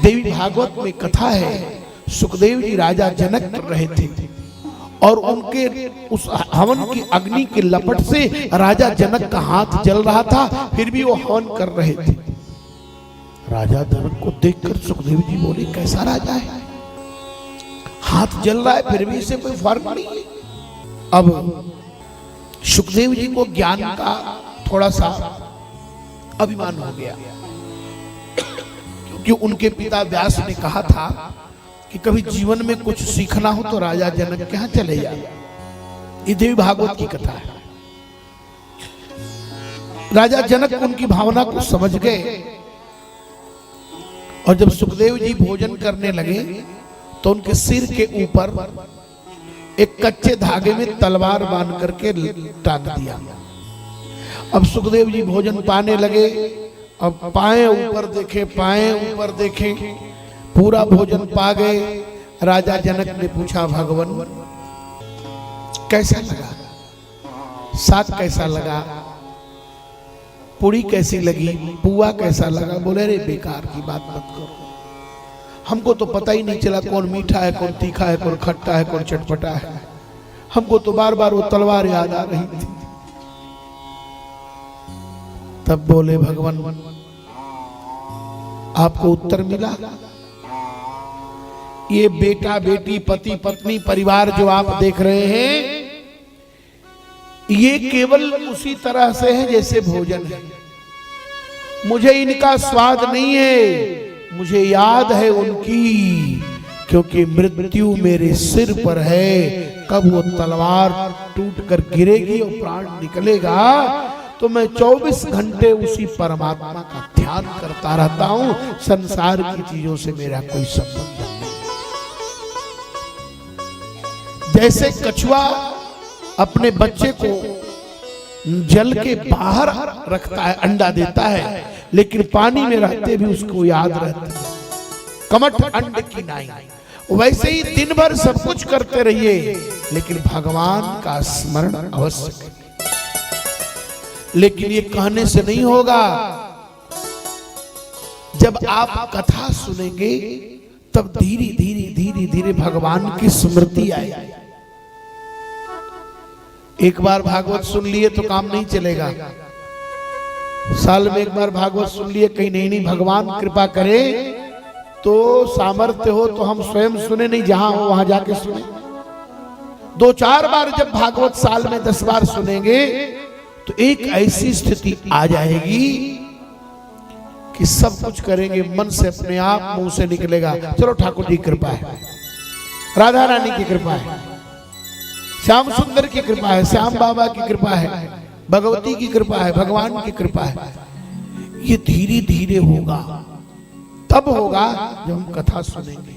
देवी भागवत में कथा है, सुखदेव जी राजा जनक कर रहे थे और उनके उस हवन की अग्नि के लपट से राजा जनक का हाथ जल रहा था, फिर भी वो हवन कर रहे थे। राजा जनक को देखकर सुखदेव जी बोले, कैसा राजा है, हाथ जल रहा है फिर भी इसे कोई फर्क नहीं है। अब सुखदेव जी को ज्ञान का थोड़ा सा अभिमान हो गया, क्योंकि उनके पिता व्यास ने कहा था कि कभी जीवन में कुछ सीखना हो तो राजा जनक के यहाँ चले जाए। ये देवी भागवत की कथा है। राजा जनक उनकी भावना को समझ गए और जब सुखदेव जी भोजन करने लगे तो उनके सिर के ऊपर एक कच्चे धागे में तलवार बांध करके टांग दिया। अब सुखदेव जी भोजन पाने लगे, अब पाए ऊपर देखे, पाए ऊपर देखे, पूरा भोजन पा गए। राजा जनक ने पूछा, भगवान कैसा लगा, साग कैसा लगा, पूरी कैसी लगी, पुआ कैसा लगा? बोले, रे बेकार की बात मत करो, हमको तो पता ही नहीं चला कौन मीठा है, कौन तीखा है, कौन खट्टा है, कौन चटपटा है। हमको तो बार बार वो तलवार याद आ रही थी। तब बोले, भगवान आपको उत्तर मिला। ये बेटा बेटी पति पत्नी परिवार जो आप देख रहे हैं, ये केवल उसी तरह से है जैसे भोजन है। मुझे इनका स्वाद नहीं है, मुझे याद है उनकी, क्योंकि मृत्यु मेरे सिर पर है। कब वो तलवार टूट कर गिरेगी और प्राण निकलेगा तो मैं 24 घंटे उसी परमात्मा का ध्यान करता रहता हूं। संसार की चीजों से मेरा कोई संबंध नहीं। जैसे कछुआ अपने बच्चे को जल के बाहर रखता है, अंडा देता है, लेकिन पानी में रहते भी उसको याद रहता है, कमठ अंड की नाई। वैसे ही दिन भर सब कुछ करते रहिए, लेकिन भगवान का स्मरण अवश्य करिए। लेकिन ये कहने से नहीं होगा। जब आप कथा सुनेंगे तब धीरे धीरे धीरे धीरे भगवान की स्मृति आएगी। एक बार भागवत सुन लिए तो काम नहीं चलेगा। साल में एक बार भागवत सुन लिए, कहीं नहीं, भगवान कृपा करे तो सामर्थ्य हो तो हम स्वयं सुने, नहीं जहां हो वहां जाके सुने। 2-4 बार जब भागवत साल में 10 बार सुनेंगे तो एक ऐसी स्थिति आ जाएगी कि सब कुछ करेंगे, मन से अपने आप मुंह से निकलेगा, चलो ठाकुर जी की कृपा है, राधा रानी की कृपा है, श्याम सुंदर की कृपा है, श्याम बाबा की कृपा है, भगवती की कृपा है, भगवान की कृपा है। ये धीरे धीरे होगा, तब होगा जब हम कथा सुनेंगे।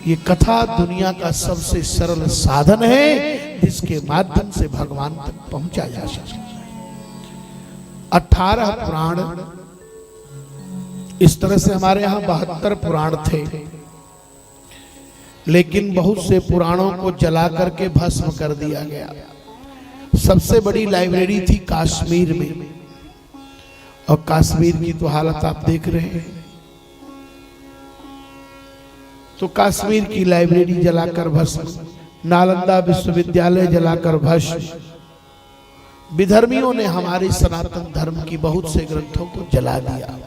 ये कथा दुनिया का सबसे सरल साधन है जिसके माध्यम से भगवान तक पहुंचा जा सकता है। 18 पुराण, इस तरह से हमारे यहां 72 पुराण थे, लेकिन बहुत से पुराणों को जला करके भस्म कर दिया गया। सबसे बड़ी लाइब्रेरी थी कश्मीर में, और कश्मीर की तो हालत आप देख रहे हैं। तो कश्मीर की लाइब्रेरी जलाकर भस्म, नालंदा विश्वविद्यालय जलाकर भस्म। विधर्मियों ने हमारे सनातन धर्म की बहुत से ग्रंथों को जला दिया।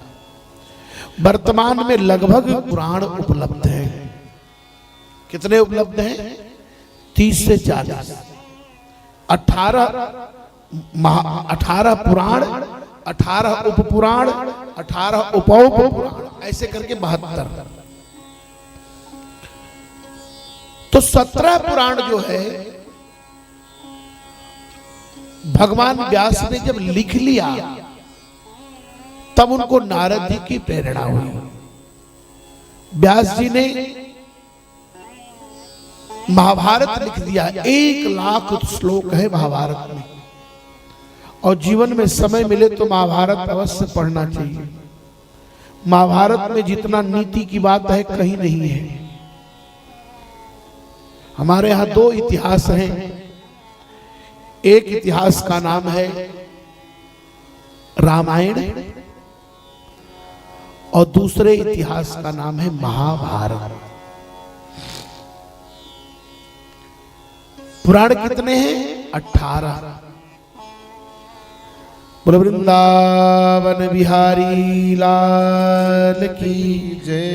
वर्तमान में लगभग पुराण उपलब्ध हैं। कितने उपलब्ध हैं? 30 से 40। 18 पुराण, 18 उपपुराण, 18 उपपुराण, ऐसे करके 72। तो 17 पुराण जो है भगवान व्यास ने जब लिख लिया तब उनको नारद जी की प्रेरणा हुई। व्यास जी ने महाभारत लिख दिया। 1 लाख श्लोक है महाभारत में, और जीवन में समय मिले तो महाभारत अवश्य पढ़ना चाहिए। महाभारत में जितना नीति की बात है कहीं नहीं है। हमारे यहां 2 इतिहास हैं। एक इतिहास का नाम है रामायण, और दूसरे इतिहास का नाम है महाभारत। पुराण कितने हैं? 18। बोलो वृंदावन बिहारी लाल की जय।